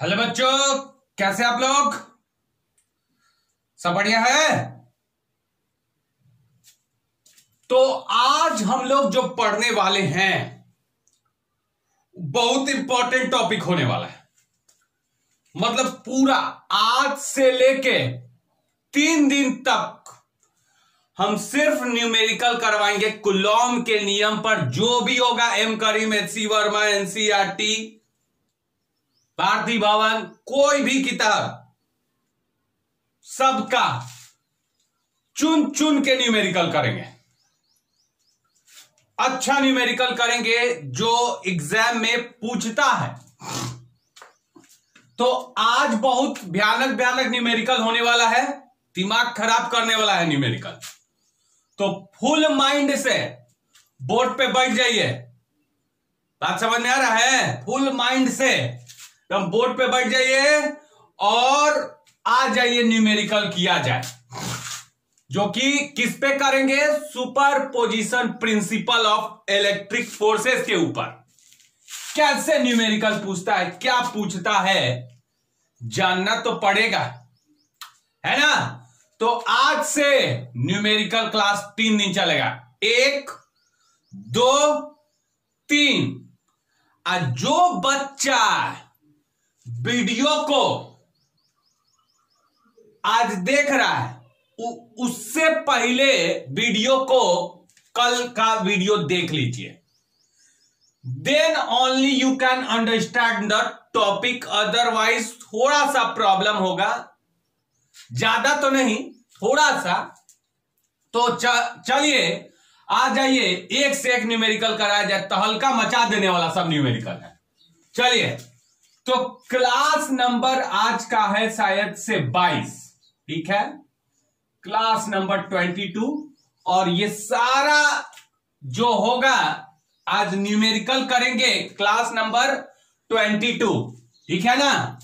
Hello बच्चों, कैसे आप लोग? सब बढ़िया है। तो आज हम लोग जो पढ़ने वाले हैं बहुत इंपॉर्टेंट टॉपिक होने वाला है। मतलब पूरा आज से लेके 3 दिन तक हम सिर्फ न्यूमेरिकल करवाएंगे। कुलॉम के नियम पर जो भी होगा, एम करीम, एच.सी. वर्मा, एनसीईआरटी, भारती भवन, कोई भी किताब, सबका चुन चुन के न्यूमेरिकल करेंगे। अच्छा न्यूमेरिकल करेंगे जो एग्जाम में पूछता है। तो आज बहुत भयानक भयानक न्यूमेरिकल होने वाला है, दिमाग खराब करने वाला है न्यूमेरिकल। तो फुल माइंड से बोर्ड पे बैठ जाइए। बात समझ में आ रहा है? फुल माइंड से हम बोर्ड पे बैठ जाइए और आ जाइए, न्यूमेरिकल किया जाए। जो कि किस पे करेंगे? Superposition principle of electric forces के ऊपर। कैसे न्यूमेरिकल पूछता है, क्या पूछता है, जानना तो पड़ेगा, है ना? तो आज से न्यूमेरिकल क्लास 3 दिन चलेगा। 1, 2, 3। और जो बच्चा वीडियो को आज देख रहा है उससे पहले वीडियो को कल का वीडियो देख लीजिए। Then only you can understand the topic. Otherwise थोड़ा सा प्रॉब्लम होगा, ज्यादा तो नहीं, थोड़ा सा। तो चलिए आ जाइए, एक से एक न्यूमेरिकल कराया जाए। तहलका मचा देने वाला सब न्यूमेरिकल है। चलिए, तो क्लास नंबर आज का है शायद से 22, ठीक है? Class number 22। और ये सारा जो होगा आज न्यूमेरिकल करेंगे क्लास नंबर 22, ठीक है ना?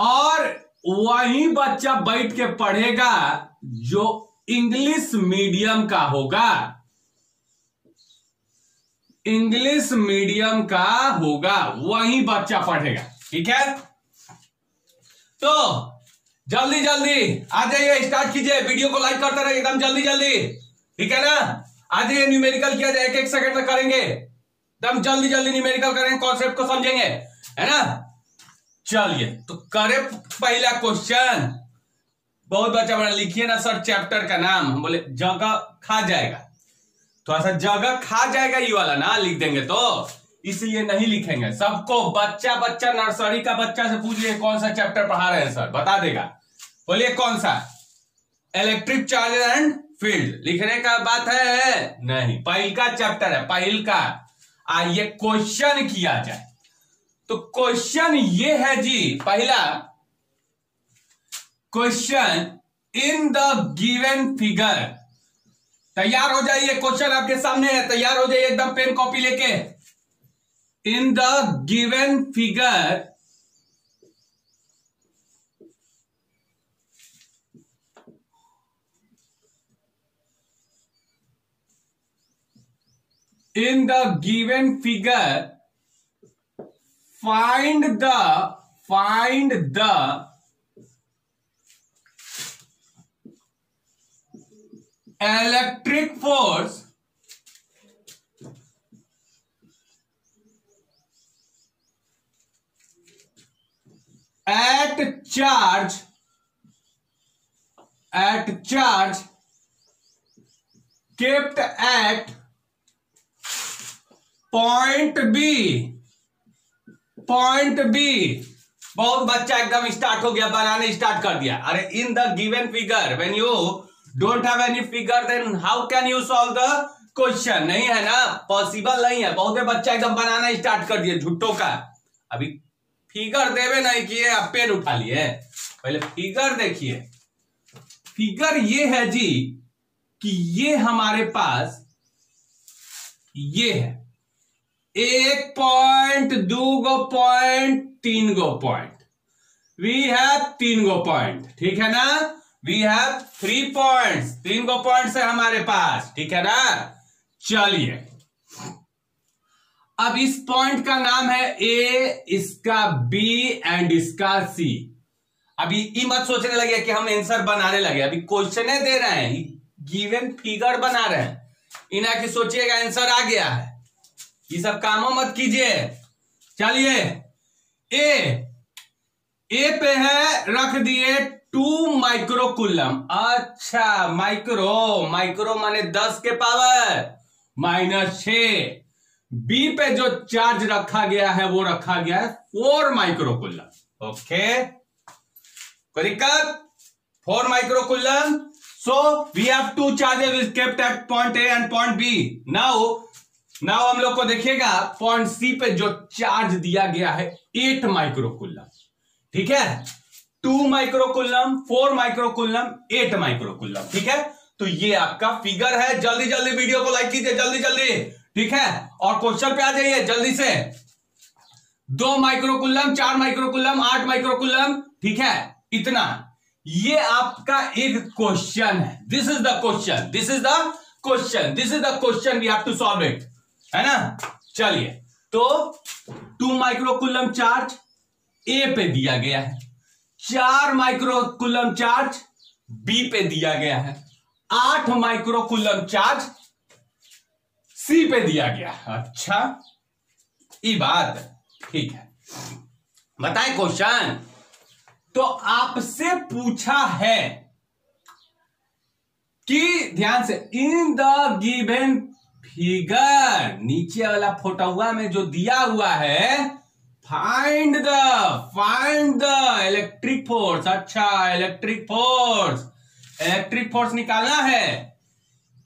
और वही बच्चा बैठ के पढ़ेगा जो इंग्लिश मीडियम का होगा। इंग्लिश मीडियम का होगा वही बच्चा पढ़ेगा, ठीक है? तो जल्दी जल्दी आ जाइए, स्टार्ट कीजिए। वीडियो को लाइक करते रहिए एकदम जल्दी जल्दी, ठीक है ना? आ जाइए, न्यूमेरिकल किया जाए, 1-1 सेकंड में करेंगे। एकदम जल्दी जल्दी न्यूमेरिकल करेंगे, कॉन्सेप्ट को समझेंगे, है ना? चलिए, तो करें पहला क्वेश्चन। बहुत बच्चा बड़ा लिखिए ना सर चैप्टर का नाम। हम बोले जगह खा जाएगा, थोड़ा सा जगह खा जाएगा ये वाला ना लिख देंगे, तो इसलिए नहीं लिखेंगे। सबको बच्चा बच्चा नर्सरी का बच्चा से पूछ लिए कौन सा चैप्टर पढ़ा रहे हैं सर, बता देगा। बोलिए कौन सा? Electric charge and field. लिखने का बात है नहीं, पहिल का चैप्टर है, पहिल का। आइए क्वेश्चन किया जाए। तो क्वेश्चन ये है जी, पहला question, in the given figure. तैयार हो जाइए, क्वेश्चन आपके सामने है, तैयार हो जाइए एकदम पेन कॉपी लेके। इन the given figure find the electric force at charge kept at point B। बहुत बच्चा एकदम स्टार्ट हो गया, बनाने स्टार्ट कर दिया। अरे in the given figure, when you don't have any figure then how can you solve the question? No है ना, पॉसिबल नहीं है। बहुत बच्चा एकदम बनाना स्टार्ट कर दिया झुट्टो का। अभी फिगर देवे नहीं किए, आप पेन उठा लिए। पहले फिगर देखिए। फिगर ये है जी कि ये हमारे पास ये है 1 पॉइंट, 2 गो पॉइंट, 3 गो पॉइंट। वी हैव 3 गो पॉइंट, ठीक है ना? वी हैव 3 पॉइंट्स, 3 गो पॉइंट्स है हमारे पास, ठीक है ना? चलिए अब इस पॉइंट का नाम है ए, इसका बी एंड इसका सी। अभी ये मत सोचने लगे कि हम आंसर बनाने लगे, अभी क्वेश्चन दे रहे हैं, गिवन फिगर बना रहे हैं, इना की सोचिएगा आंसर आ गया है, ये सब कामों मत कीजिए। चलिए ए पे है रख दिए 2 माइक्रोकुलम। अच्छा, माइक्रो माने 10 के पावर -6। बी पे जो चार्ज रखा गया है वो रखा गया है 4 माइक्रोकुलम। ओके, कोई दिक्कत? 4 microcoulomb. So we have 2 charges kept at point A and point B. Now हम लोग को देखिएगा पॉइंट सी पे जो चार्ज दिया गया है 8 माइक्रोकुलम। ठीक है, 2 माइक्रोकुलम, 4 माइक्रोकुलम, 8 माइक्रोकुलम। ठीक है, तो ये आपका फिगर है। जल्दी जल्दी वीडियो को लाइक कीजिए, जल्दी जल्दी। ठीक है, और क्वेश्चन पे आ जाइए जल्दी से। 2 माइक्रोकुलम, 4 माइक्रोकुलम, 8 माइक्रोकुलम। ठीक है, इतना, ये आपका एक क्वेश्चन है। This is the question, this is the question, this is the question, we have to solve it, है ना। चलिए, तो 2 माइक्रोकुलम चार्ज ए पे दिया गया है, 4 माइक्रोकुलम चार्ज बी पे दिया गया है, 8 माइक्रोकुलम चार्ज सी पे दिया गया। अच्छा, ये बात ठीक है। बताएं क्वेश्चन। तो आपसे पूछा है कि ध्यान से, इन द गिवन फिगर, नीचे वाला फोटोआ में जो दिया हुआ है, फाइंड द इलेक्ट्रिक फोर्स। अच्छा, इलेक्ट्रिक फोर्स निकालना है।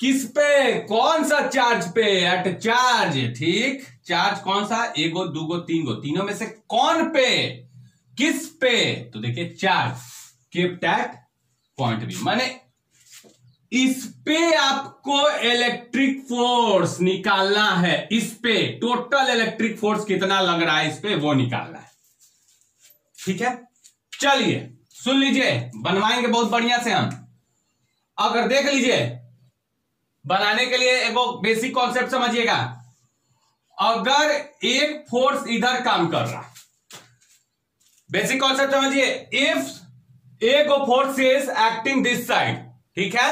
किस पे? कौन सा चार्ज पे? Eight charge. ठीक, चार्ज कौन सा? 1 गो 2 गो 3 गो, तीनों में से कौन पे? किस पे? तो देखिए, charge kept at point B, माने इस पे आपको इलेक्ट्रिक फोर्स निकालना है। इस पे टोटल इलेक्ट्रिक फोर्स कितना लग रहा है इस पे, वो निकालना है। ठीक है, चलिए सुन लीजिए, बनवाएंगे बहुत बढ़िया से हम। अगर देख लीजिए, बनाने के लिए एक बेसिक कॉन्सेप्ट समझिएगा। अगर एक फोर्स इधर काम कर रहा, बेसिक कॉन्सेप्ट समझिए। इफ एक force is acting this side, ठीक है,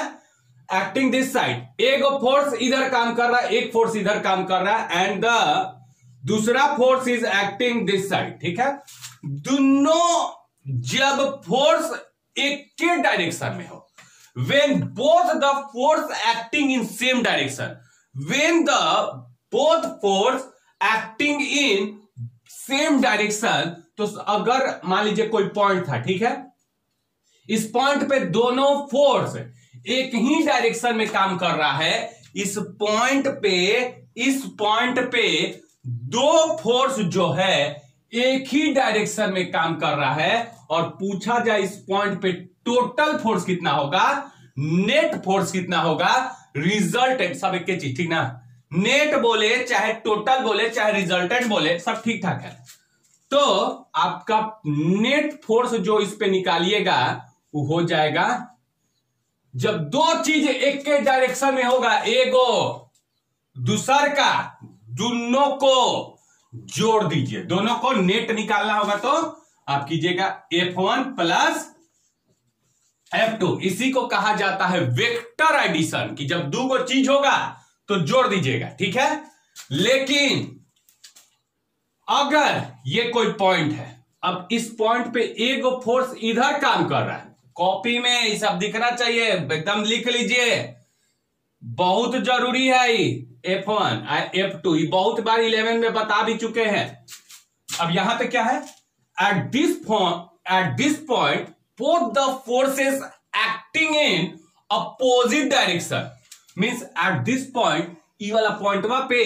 एक्टिंग दिस साइड, एक फोर्स इधर काम कर रहा है, एक फोर्स इधर काम कर रहा है, एंड द दूसरा force is acting this side. ठीक है, दोनों जब फोर्स एक के डायरेक्शन में हो, when both the force acting in same direction, when the both force acting in same direction, तो अगर मान लीजिए कोई पॉइंट था, ठीक है, इस पॉइंट पे दोनों फोर्स एक ही डायरेक्शन में काम कर रहा है, इस पॉइंट पे दो फोर्स जो है एक ही डायरेक्शन में काम कर रहा है, और पूछा जाए इस पॉइंट पे टोटल फोर्स कितना होगा, नेट फोर्स कितना होगा, रिजल्टेंट, सब एक चीज, ठीक ना, नेट बोले चाहे टोटल बोले चाहे रिजल्टेंट बोले, सब ठीक ठाक है। तो आपका नेट फोर्स जो इस पे निकालिएगा वो हो जाएगा, जब दो चीज एक के डायरेक्शन में होगा, एगो दूसर का, दोनों को जोड़ दीजिए, दोनों को नेट निकालना होगा, तो आप कीजिएगा F1 प्लस F2। इसी को कहा जाता है वेक्टर एडिशन, कि जब दो को चीज होगा तो जोड़ दीजिएगा, ठीक है। लेकिन अगर ये कोई पॉइंट है, अब इस पॉइंट पे एक फोर्स इधर काम कर रहा है, कॉपी में ये सब दिखना चाहिए, एकदम लिख लीजिए, बहुत जरूरी है ये F1 F2, ये बहुत बार 11 में बता भी चुके हैं। अब यहां पे क्या है, eight this point both the forces acting in opposite direction, means at this point, ये वाला पॉइंट पे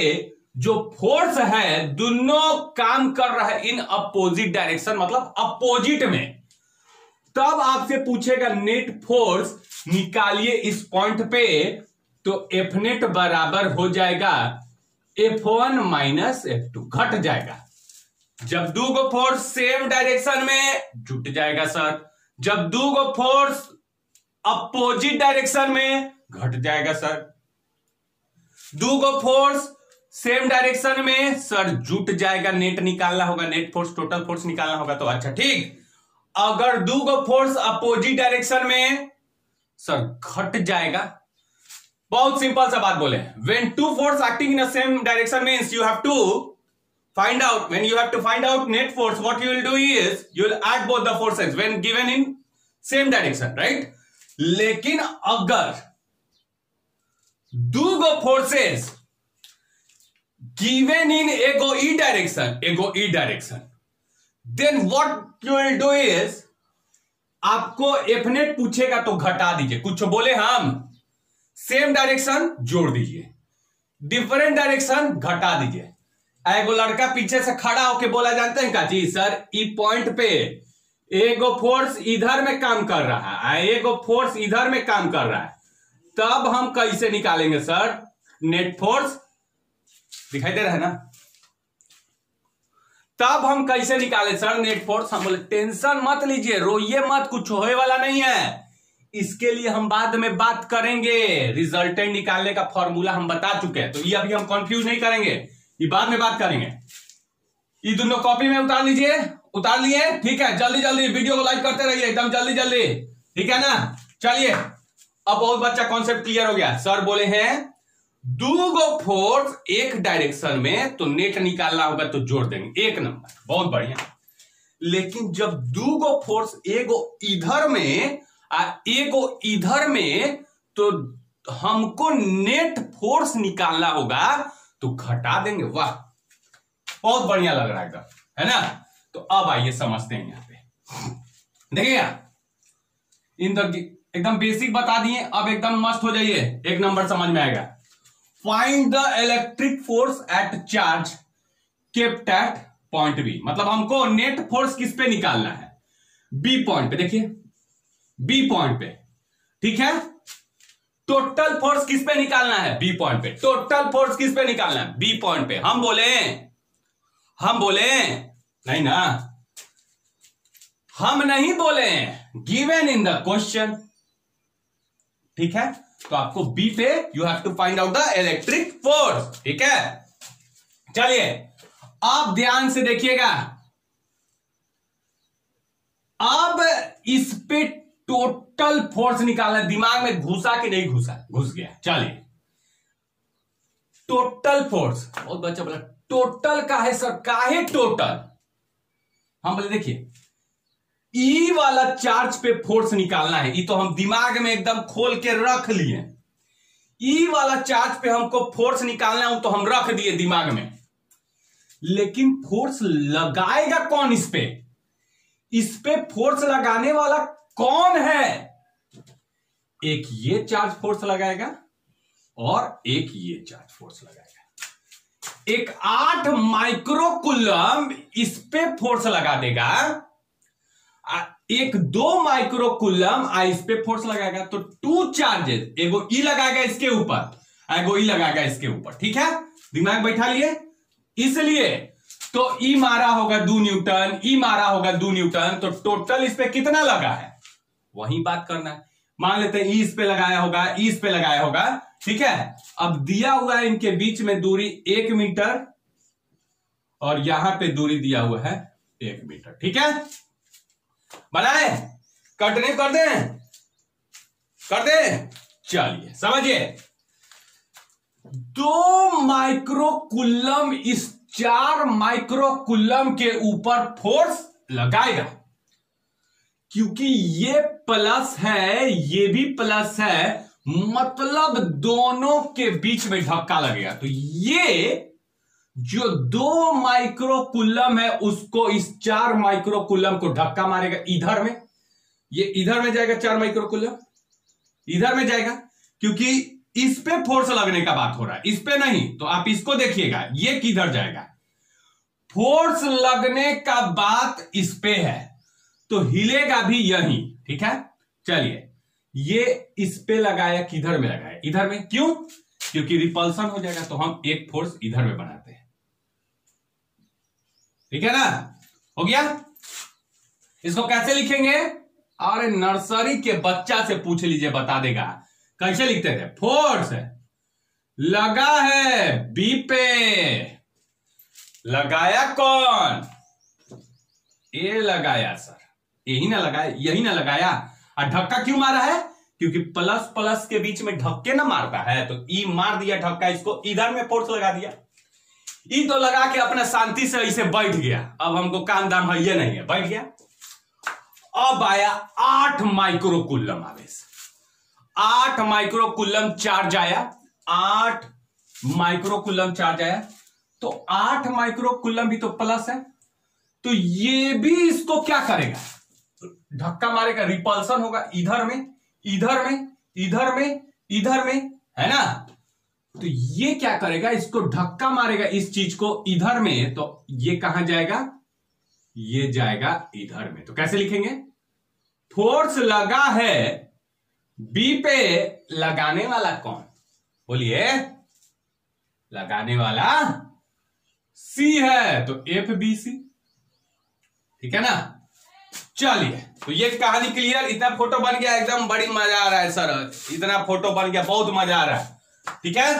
जो फोर्स है दोनों काम कर रहा है इन अपोजिट डायरेक्शन, मतलब अपोजिट में। तब आपसे पूछेगा नेट फोर्स निकालिए इस पॉइंट पे, तो एफ नेट बराबर हो जाएगा F1 माइनस F2, घट जाएगा। जब दो गो फोर्स सेम डायरेक्शन में जुट जाएगा सर, जब दो गो फोर्स अपोजिट डायरेक्शन में घट जाएगा सर, दो गो फोर्स सेम डायरेक्शन में सर जुट जाएगा, नेट निकालना होगा, नेट फोर्स टोटल फोर्स निकालना होगा। तो अच्छा ठीक, अगर दो गो फोर्स अपोजिट डायरेक्शन में सर घट जाएगा। बहुत सिंपल सा बात बोले, when two force acting in the same direction means you have to find out, when you have to find out net force, what you will do is you will add both the forces when given in same direction, right? लेकिन अगर दो गो forces given in एगो ई direction, then what you will do is आपको F net पूछेगा तो घटा दीजिए, कुछ बोले हम सेम डायरेक्शन जोड़ दीजिए, डिफरेंट डायरेक्शन घटा दीजिए। एगो लड़का पीछे से खड़ा होके बोला, जानते हैं क्या चीज सर, ई पॉइंट पे एगो फोर्स इधर में काम कर रहा है, एगो फोर्स इधर में काम कर रहा है, तब हम कैसे निकालेंगे सर नेट फोर्स? दिखाई दे रहा है ना? तब हम कैसे निकालें सर नेट फोर्स? हम बोले टेंशन मत लीजिए, रोइए मत, कुछ होने वाला नहीं है, इसके लिए हम बाद में बात करेंगे। रिजल्टेंट निकालने का फॉर्मूला हम बता चुके हैं, तो ये अभी हम कंफ्यूज नहीं करेंगे, ये बाद में बात करेंगे। ये दोनों कॉपी में उतार लीजिए, उतार लिए? ठीक है, जल्दी जल्दी वीडियो को लाइक करते रहिए, एकदम जल्दी जल्दी, ठीक है ना? चलिए, अब बहुत बच्चा कॉन्सेप्ट क्लियर हो गया। सर बोले हैं दो गो फोर्स एक डायरेक्शन में तो नेट निकालना होगा तो जोड़ देंगे, एक नंबर, बहुत बढ़िया। लेकिन जब दो गो फोर्स एगो इधर में एगो इधर में, तो हमको नेट फोर्स निकालना होगा तो घटा देंगे। वाह, बहुत बढ़िया लग रहा है एकदम, है ना? तो अब आइए समझते हैं। यहां पे देखिएगा, इन एकदम बेसिक बता दिए, अब एकदम मस्त हो जाइए, एक नंबर समझ में आएगा। Find the electric force at charge kept at point B, मतलब हमको नेट फोर्स किस पे निकालना है? बी पॉइंट पे। देखिए बी पॉइंट पे, ठीक है। टोटल फोर्स किस पे निकालना है? बी पॉइंट पे। टोटल फोर्स किस पे निकालना है? बी पॉइंट पे। हम बोले नहीं ना, हम नहीं बोले, गिवन इन द क्वेश्चन, ठीक है। तो आपको बी पे you have to find out the electric force, ठीक है। चलिए आप ध्यान से देखिएगा, अब इस पे टोटल फोर्स निकालना, दिमाग में घुसा कि नहीं घुसा? घुस गया। चलिए टोटल फोर्स, बहुत बच्चा बोला टोटल का है सर, काहे टोटल? हम बोले देखिए ई वाला चार्ज पे फोर्स निकालना है, ये तो हम दिमाग में एकदम खोल के रख लिए। ई वाला चार्ज पे हमको फोर्स निकालना है तो हम रख दिए दिमाग में, लेकिन फोर्स लगाएगा कौन इस पे? इस पे फोर्स लगाने वाला कौन है? एक ये चार्ज फोर्स लगाएगा और एक ये चार्ज फोर्स लगाएगा। एक 8 माइक्रो कूलम इस पे फोर्स लगा देगा, एक 2 माइक्रो कूलम इस पे फोर्स लगाएगा। तो 2 चार्जेस, एगो ई लगाएगा इसके ऊपर, एगो ई लगाएगा इसके ऊपर, ठीक है। दिमाग बैठा लिए, इसलिए तो ई मारा होगा 2 न्यूटन, ई मारा होगा 2 न्यूटन, तो टोटल इस पे कितना लगा है वही बात करना है। मान लेते हैं ई इस पे लगाया होगा, ई इस पे लगाया होगा, ठीक है। अब दिया हुआ है इनके बीच में दूरी 1 मीटर और यहां पे दूरी दिया हुआ है 1 मीटर, ठीक है। बनाए, कटने कर दें, चलिए समझिए। 2 माइक्रो कूलम इस 4 माइक्रो कूलम के ऊपर फोर्स लगाएगा, क्योंकि ये प्लस है ये भी प्लस है, मतलब दोनों के बीच में धक्का लगेगा। तो ये जो 2 माइक्रो कूलम है उसको इस 4 माइक्रो कूलम को धक्का मारेगा इधर में, ये इधर में जाएगा, 4 माइक्रो कूलम इधर में जाएगा, क्योंकि इस पे फोर्स लगने का बात हो रहा है, इस पे नहीं। तो आप इसको देखिएगा, ये किधर जाएगा? फोर्स लगने का बात इस पे है, तो हिलेगा भी यही, ठीक है। चलिए ये इस पे लगाया, किधर में लगाया? इधर में। क्यों? क्योंकि रिपल्सन हो जाएगा, तो हम एक फोर्स इधर में बनाते हैं, ठीक है ना। हो गया। इसको कैसे लिखेंगे? अरे नर्सरी के बच्चा से पूछ लीजिए, बता देगा कैसे लिखते थे। फोर्स लगा है बी पे। लगाया कौन? ए लगाया सर, यही ना लगाया, यही ना लगाया। और धक्का क्यों मारा है? क्योंकि प्लस प्लस के बीच में धक्के ना मारता है, तो ई मार दिया धक्का, इसको इधर में फोर्स लगा दिया। ई तो लगा के अपना शांति से इसे बैठ गया, अब हमको काम दाम है ये नहीं है, बैठ गया। अब आया 8 माइक्रो कूलम आवेश, 8 माइक्रो कूलम चार्ज आया, 8 माइक्रो कूलम चार्ज आया। तो 8 माइक्रो कूलम भी तो प्लस है, तो ये भी इसको क्या करेगा? धक्का मारेगा, रिपल्सन होगा, इधर में इधर में इधर में इधर में, है ना। तो ये क्या करेगा? इसको धक्का मारेगा इस चीज को इधर में, तो ये कहां जाएगा? ये जाएगा इधर में। तो कैसे लिखेंगे? फोर्स लगा है बी पे, लगाने वाला कौन? बोलिए, लगाने वाला सी है, तो एफ बी सी, ठीक है ना। चलिए, तो ये कहानी क्लियर। इतना फोटो बन गया, एकदम बड़ी मजा आ रहा है सर, इतना फोटो बन गया, बहुत मजा आ रहा है, ठीक है।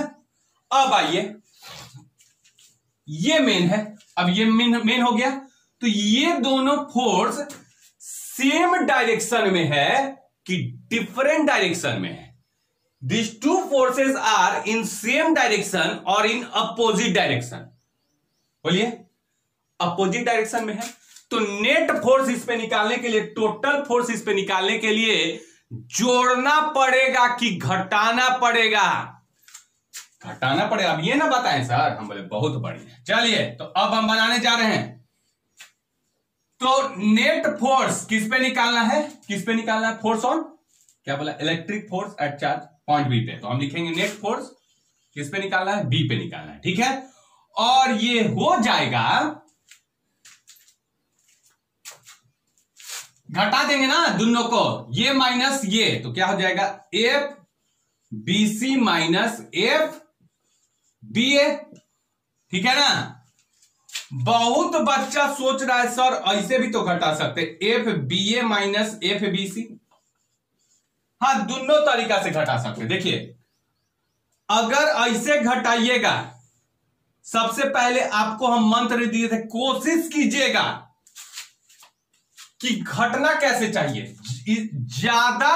अब आइए, ये मेन है, अब ये मेन हो गया। तो ये दोनों फोर्स सेम डायरेक्शन में है कि डिफरेंट डायरेक्शन में है? This two forces are in same direction और इन अपोजिट डायरेक्शन। बोलिए, अपोजिट डायरेक्शन में है, तो नेट फोर्स इस पे निकालने के लिए, टोटल फोर्स इस पे निकालने के लिए जोड़ना पड़ेगा कि घटाना पड़ेगा? घटाना पड़ेगा। अब ये ना बताएं सर, हम बोले बहुत बढ़िया। चलिए, तो अब हम बनाने जा रहे हैं। तो नेट फोर्स किस पे निकालना है? किस पे निकालना है? फोर्स ऑन, क्या बोला? Electric force at charge point B पे। तो हम लिखेंगे नेट फोर्स किस पे निकालना है? बी पे निकालना है, ठीक है। और ये हो जाएगा, घटा देंगे ना दोनों को, ये माइनस ये, तो क्या हो जाएगा? F B C minus F B A, ठीक है ना। बहुत बच्चा सोच रहा है सर ऐसे भी तो घटा सकते, एफ बी ए माइनस एफ बी सी। हाँ, दोनों तरीका से घटा सकते। देखिए, अगर ऐसे घटाइएगा, सबसे पहले आपको हम मंत्र दिए थे, कोशिश कीजिएगा कि घटना कैसे चाहिए, ज्यादा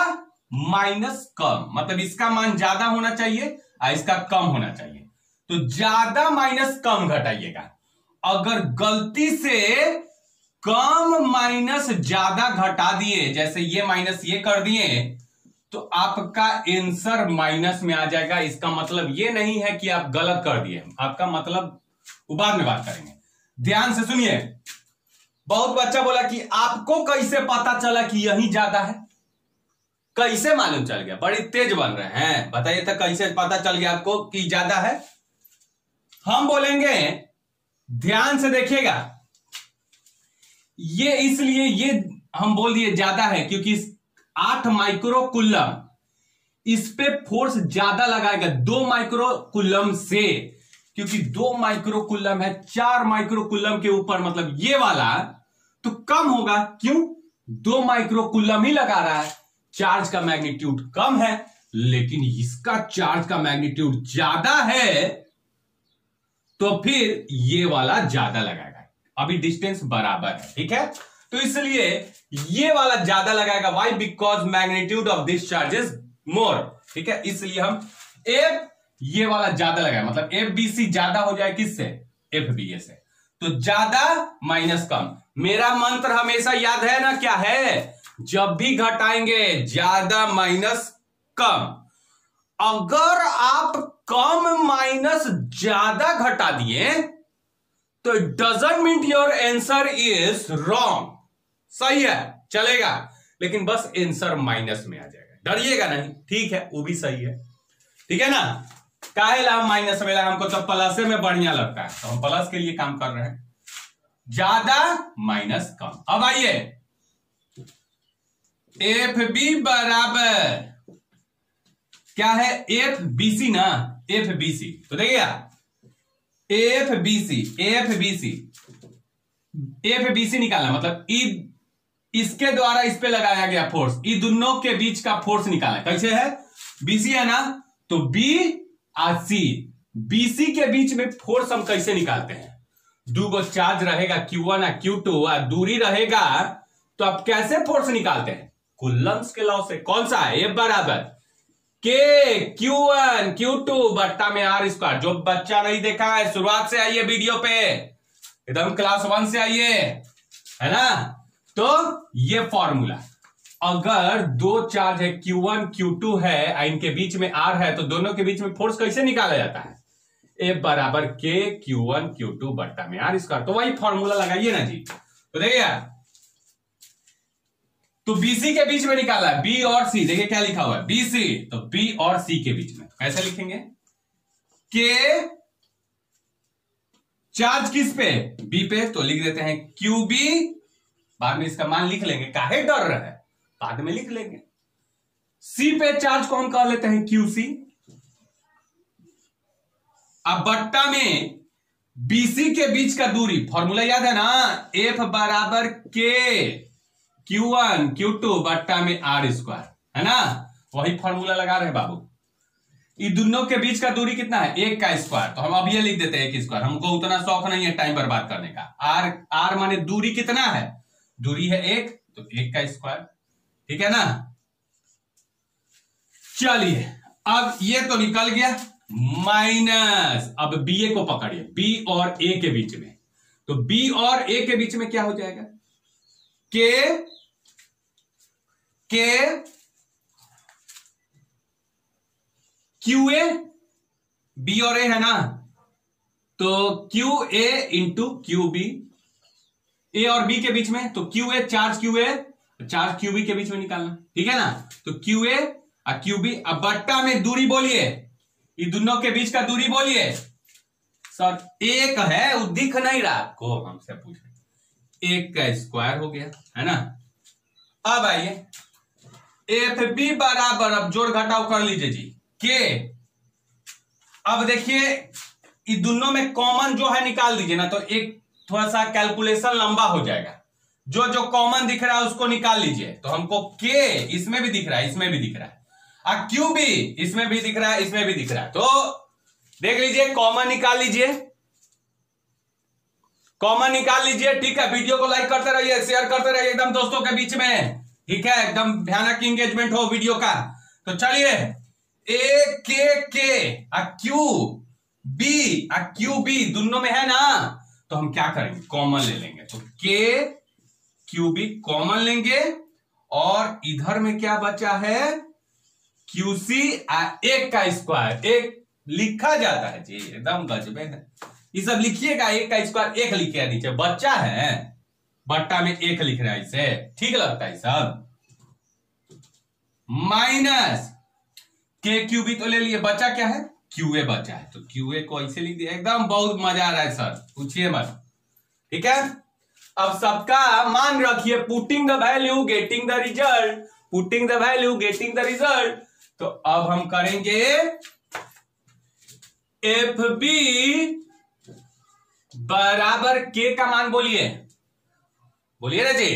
माइनस कम, मतलब इसका मान ज्यादा होना चाहिए और इसका कम होना चाहिए। तो ज्यादा माइनस कम घटाइएगा। अगर गलती से कम माइनस ज्यादा घटा दिए, जैसे ये माइनस ये कर दिए, तो आपका आंसर माइनस में आ जाएगा। इसका मतलब ये नहीं है कि आप गलत कर दिए, आपका मतलब बाद में बात करेंगे, ध्यान से सुनिए। बहुत बच्चा बोला कि आपको कैसे पता चला कि यही ज्यादा है? कैसे मालूम चल गया? बड़ी तेज बन रहे हैं, बताइए तो कैसे पता चल गया आपको कि ज्यादा है? हम बोलेंगे, ध्यान से देखिएगा, ये इसलिए ये हम बोल दिए ज्यादा है क्योंकि 8 माइक्रो कूलम इस पे फोर्स ज्यादा लगाएगा 2 माइक्रो कूलम से, क्योंकि 2 माइक्रो कूलम है 4 माइक्रो कूलम के ऊपर, मतलब ये वाला तो कम होगा। क्यों? 2 माइक्रो कूलम ही लगा रहा है, चार्ज का मैग्नीट्यूड कम है, लेकिन इसका चार्ज का मैग्नीट्यूड ज्यादा है, तो फिर ये वाला ज्यादा लगाएगा। अभी डिस्टेंस बराबर है, ठीक है, तो इसलिए ये वाला ज्यादा लगाएगा। Why? Because magnitude of this charge is more, ठीक है, इसलिए हम एफ ये वाला ज्यादा लगाए, मतलब एफ बी सी ज्यादा हो जाए किससे? एफ बी ए से। तो ज्यादा माइनस कम। मेरा मंत्र हमेशा याद है ना, क्या है? जब भी घटाएंगे ज्यादा माइनस कम। अगर आप कम माइनस ज्यादा घटा दिए तो it doesn't mean your answer is wrong. सही है, चलेगा, लेकिन बस आंसर माइनस में आ जाएगा, डरिएगा नहीं, ठीक है, वो भी सही है, ठीक है ना। काहे ला माइनस में ला? हमको तो प्लस में बढ़िया लगता है, तो हम प्लस के लिए काम कर रहे हैं। ज्यादा माइनस कम। अब आइए, एफ बी बराबर क्या है? एफ बी सी ना, एफ बी सी। तो देखिएगा, F B C, F B C, F B C निकालना मतलब इसके द्वारा इस पे लगाया गया फोर्स, दोनों के बीच का फोर्स निकालना। कैसे है? बीसी है ना, तो बी 80। BC के बीच में फोर्स हम कैसे निकालते हैं? दो गो चार्ज रहेगा Q1 और Q2 और दूरी रहेगा, तो आप कैसे फोर्स निकालते हैं? कूलम्ब्स के लॉ से। कौन सा है? F बराबर K Q1 Q2 बट्टा में R स्क्वायर। जो बच्चा नहीं देखा है शुरुआत से आइए वीडियो पे, एकदम क्लास 1 से आइए, है ना। तो ये फॉर्मूला, अगर दो चार्ज है Q1 Q2 है और इनके बीच में R है, तो दोनों के बीच में फोर्स कैसे निकाला जाता है? F बराबर K Q1 Q2 बट्टा में R स्क्वायर। तो वही फॉर्मूला लगाइए ना जी। तो देखिए, तो BC के बीच में निकाला है, B और C। देखिए क्या लिखा हुआ है, BC, तो B और C के बीच में कैसे लिखेंगे? K चार्ज किस पे? B पे, तो लिख देते हैं QB। बाद में इसका मान लिख लेंगे, काहे डर रहे हैं, बाद में लिख लेंगे। C पे चार्ज को हम कह लेते हैं QC। अब बट्टा में BC के बीच का दूरी, फॉर्मूला याद है ना, F बराबर K Q1 Q2 बट्टा में R स्क्वायर, है ना। वही फॉर्मूला लगा रहे बाबू। ये दोनों के बीच का दूरी कितना है? 1 का स्क्वायर। तो हम अब ये लिख देते हैं 1 स्क्वायर, हमको उतना शौक नहीं है टाइम बर्बाद करने का। R माने दूरी कितना है? दूरी है 1, तो 1 का स्क्वायर, ठीक है ना। चलिए, अब ये तो निकल गया, माइनस अब BA को पकड़िए, B और A के बीच में। तो B और A के बीच में क्या हो जाएगा? K QA, B और A है ना, तो QA इंटू QB। A और B के बीच में, तो QA चार्ज QB के बीच में निकालना, ठीक है ना। तो QA और QB। अब बट्टा में दूरी बोलिए, ये दोनों के बीच का दूरी बोलिए। सर 1 है, वो दिख नहीं रहा को, हमसे पूछे। 1 का स्क्वायर हो गया, है ना। अब आइए FB बराबर, अब जोड़ घटाव कर लीजिए जी, K। अब देखिए ये दोनों में कॉमन जो है निकाल दीजिए ना, तो एक थोड़ा सा कैलकुलेशन लंबा हो जाएगा। जो जो कॉमन दिख रहा है उसको निकाल लीजिए। तो हमको K इसमें भी दिख रहा है, इसमें भी दिख रहा है, और QB इसमें भी दिख रहा है, इसमें भी दिख रहा है। तो देख लीजिए, कॉमन निकाल लीजिए, कॉमन निकाल लीजिए, ठीक है। वीडियो को लाइक करते रहिए, शेयर करते रहिए एकदम दोस्तों के बीच में, ठीक है। एकदम भयानक इंगेजमेंट हो वीडियो का। तो चलिए, A QB दोनों में है ना, तो हम क्या करेंगे? कॉमन ले लेंगे। तो K QB कॉमन लेंगे, और इधर में क्या बचा है? QC 1 का स्क्वायर। 1 लिखा जाता है जी, एकदम गजबे है। ये सब लिखिएगा, 1 का स्क्वायर 1 लिखिए, नीचे बच्चा है, बट्टा में 1 लिख रहा है, इसे ठीक लगता है सब। माइनस K QB तो ले लिए, बचा क्या है? QA बचा है, तो QA को ऐसे लिख दिया। एकदम बहुत मजा आ रहा है सर, पूछिए मत, ठीक है। अब सबका मान रखिए, putting the value getting the result, putting the value getting the result. तो अब हम करेंगे FB बराबर K का मान बोलिए, बोलिए ना जी,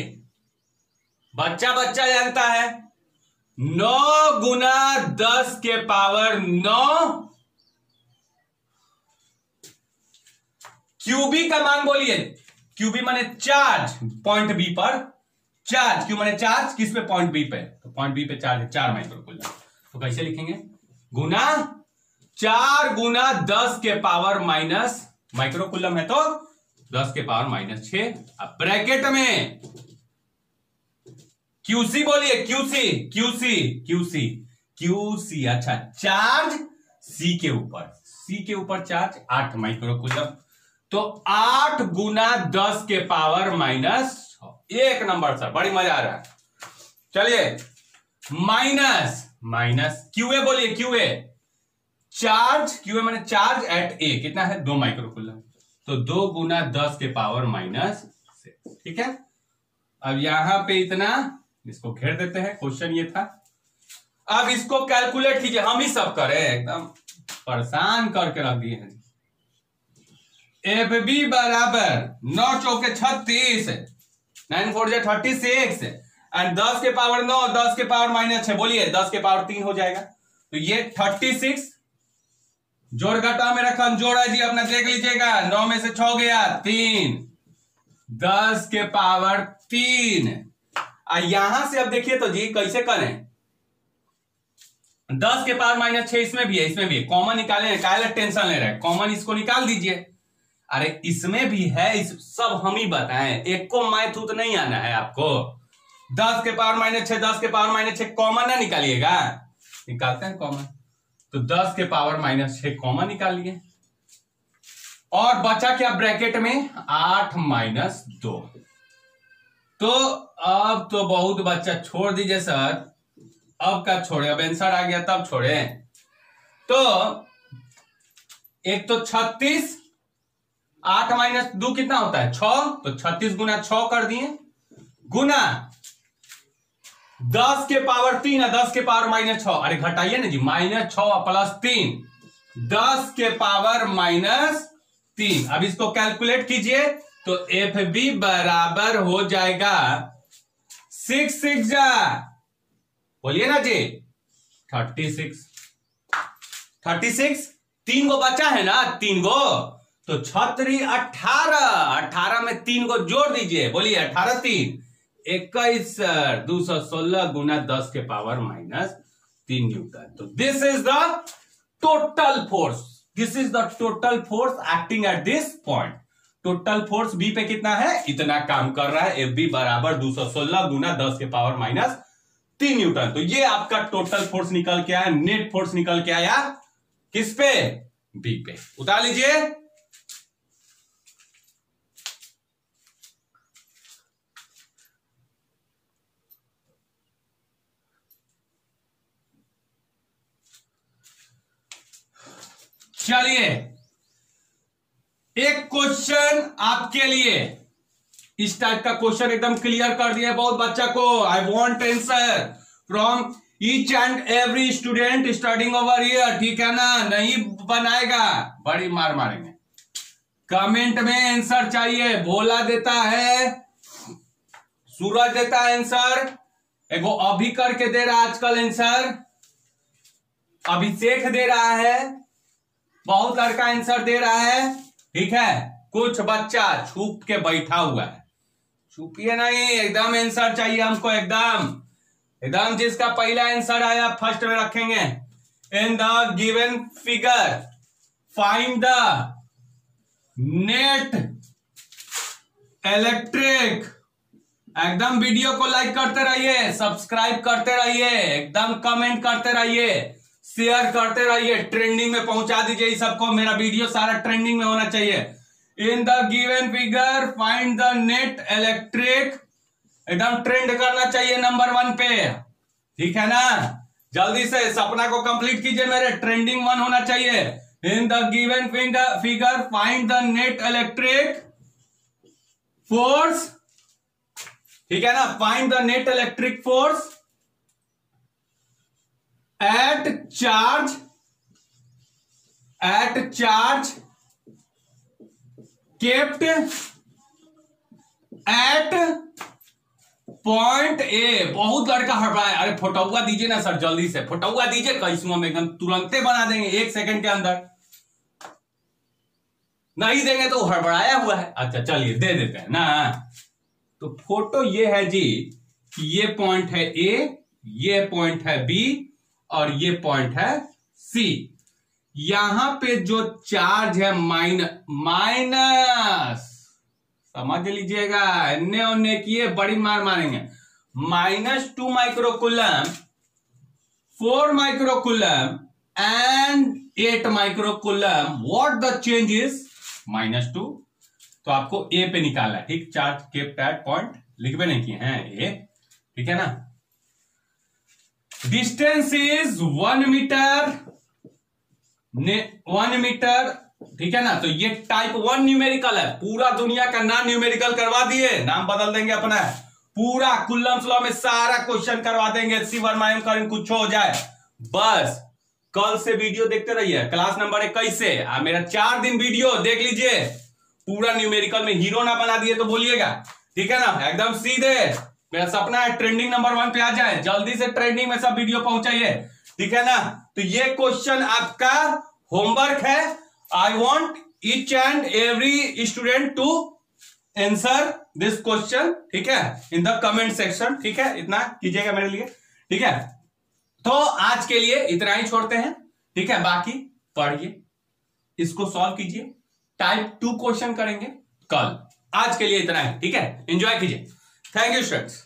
बच्चा बच्चा जानता है। 9 गुना 10 के पावर 9। QB का मान बोलिए, QB माने चार्ज पॉइंट B पर, चार्ज Q माने चार्ज किस पे? पॉइंट B पे, तो पॉइंट B पे चार्ज है 4 माइक्रोकूलम। तो कैसे लिखेंगे? गुना 4 गुना 10 के पावर माइनस, माइक्रोकूलम है तो 10 के पावर माइनस 6। अब ब्रैकेट में QC बोलिए, QC। अच्छा, चार्ज C के ऊपर चार्ज 8 माइक्रोकूलम, तो 8 गुना 10 के पावर माइनस 1 नंबर सर, बड़ी मजा आ रहा है। चलिए, माइनस QA बोलिए, चार्ज QA माने चार्ज एट A कितना है? 2 माइक्रोकूलम, तो 2 गुना 10 के पावर माइनस 6, ठीक है। अब यहां पे इतना, इसको घेर देते हैं, क्वेश्चन ये था। अब इसको कैलकुलेट कीजिए, हम ही सब करें, एकदम परेशान करके रख दिए हैं। FB बराबर 9 चौके 36, 9 4 36, एंड 10 के पावर 9, 10 के पावर माइनस 6, बोलिए 10 के पावर 3 हो जाएगा। तो ये 36 जोड़ घटाव मेरा कमजोर है जी, अपना देख लीजिएगा। 9 में से 6 गया 3, 10 के पावर 3। यहां से अब देखिए तो जी कैसे करें। 10 के पावर -6 इसमें भी है, इसमें भी है, कॉमन निकाले, काहे टेंशन ले रहे हैं, कॉमन इसको निकाल दीजिए। अरे इसमें भी है, इस सब हम ही बताएं, एक को मैथ तो नहीं आना है आपको। 10 के पावर -6, 10 के पावर -6 कॉमन ना निकालिएगा, निकालते हैं कॉमन। तो 10 के पावर -6 कॉमन निकालिए, और बचा क्या ब्रैकेट में 8 - 2। तो अब तो बहुत बच्चा छोड़ दीजिए सर, अब क्या छोड़े, अब आंसर आ गया तब छोड़े। तो एक तो 36, 8 - 2 कितना होता है 6, तो 36 गुना 6 कर दिए, गुना 10 के पावर 3 है, 10 के पावर -6, अरे घटाइए ना जी, -6 + 3, 10 के पावर -3। अब इसको कैलकुलेट कीजिए तो FB बराबर हो जाएगा 6 6 जा, बोलिए ना जी 36। 36 3 गो बचा है ना, 3 गो, तो 6 18, 18 में 3 को जोड़ दीजिए, बोलिए 18 3 21 सर, 216 गुना 10 के पावर -3 न्यूटन। तो this is the total force, this is the total force acting at this point. Total force B पे कितना है, इतना काम कर रहा है, FB बराबर 216 गुना 10 के पावर -3 न्यूटन। तो ये आपका टोटल फोर्स निकल के आया, नेट फोर्स निकल के आया किस पे, बी पे। उतार लीजिए। चलिए एक क्वेश्चन आपके लिए, इस टाइप का क्वेश्चन एकदम क्लियर कर दिया बहुत बच्चा को। I want answer from each and every student studying over here, ठीक है ना। नहीं बनाएगा बड़ी मार मारेंगे। कमेंट में आंसर चाहिए। भोला देता है, सूरज देता है आंसर, एगो अभी करके दे रहा है आजकल आंसर, अभिषेक दे रहा है, बहुत लड़का आंसर दे रहा है, ठीक है। कुछ बच्चा छुप के बैठा हुआ है, छुपिए नहीं, एकदम आंसर चाहिए हमको, एकदम एकदम। जिसका पहला आंसर आया फर्स्ट में रखेंगे। इन the given figure find the net electric. एकदम वीडियो को लाइक करते रहिए, सब्सक्राइब करते रहिए, एकदम कमेंट करते रहिए, शेयर करते रहिए, ट्रेंडिंग में पहुंचा दीजिए सबको। मेरा वीडियो सारा ट्रेंडिंग में होना चाहिए। इन the given figure find the net electric, एकदम ट्रेंड करना चाहिए नंबर 1 पे, ठीक है ना। जल्दी से सपना को कंप्लीट कीजिए, मेरे ट्रेंडिंग 1 होना चाहिए। इन the given figure find the net electric force, ठीक है ना। Find the net electric force at charge kept at point A। बहुत लड़का हड़बड़ाए, अरे फोटोआ दीजिए ना सर, जल्दी से फोटोआ दीजिए, कैसुआ में एकदम तुरंते बना देंगे 1 सेकंड के अंदर। नहीं देंगे तो हड़बड़ाया हुआ है। अच्छा चलिए दे देते हैं ना। तो फोटो ये है जी कि ये पॉइंट है A, ये पॉइंट है B और ये पॉइंट है C। यहां पे जो चार्ज है माइनस, समझ लीजिएगा, इन्ने उन्ने किए बड़ी मार मारेंगे। -2 microcoulomb, 4 microcoulomb and 8 microcoulomb. What the change is -2। तो आपको ए पे निकालना है, ठीक। चार्ज केप्ट एट पॉइंट लिखवे नहीं किए हैं ए, ठीक है ना। डिस्टेंस इज 1 मीटर, 1 मीटर, ठीक है ना। तो ये टाइप 1 न्यूमेरिकल है, पूरा दुनिया का नॉन न्यूमेरिकल करवा दिए, नाम बदल देंगे अपना, पूरा कुल्लम्स लॉ में सारा क्वेश्चन करवा देंगे। C1 करंट कुछ हो जाए, बस कल से वीडियो देखते रहिए, क्लास नंबर 21 से। मेरा 4 दिन वीडियो देख लीजिए, पूरा न्यूमेरिकल में हीरो ना बना दिए तो बोलिएगा, ठीक है ना। एकदम सीधे, मेरा सपना है ट्रेंडिंग नंबर 1 पे आ जाए, जल्दी से ट्रेंडिंग में सब वीडियो पहुंचाइए, ठीक है ना। तो ये क्वेश्चन आपका होमवर्क है, I want each and every student to answer this question, ठीक है, इन द कमेंट सेक्शन, ठीक है, इतना कीजिएगा मेरे लिए, ठीक है। तो आज के लिए इतना ही छोड़ते हैं, ठीक है, बाकी पढ़िए, इसको सॉल्व कीजिए, टाइप 2 क्वेश्चन करेंगे कल। आज के लिए इतना ही, ठीक है, एंजॉय कीजिए। Thank you students.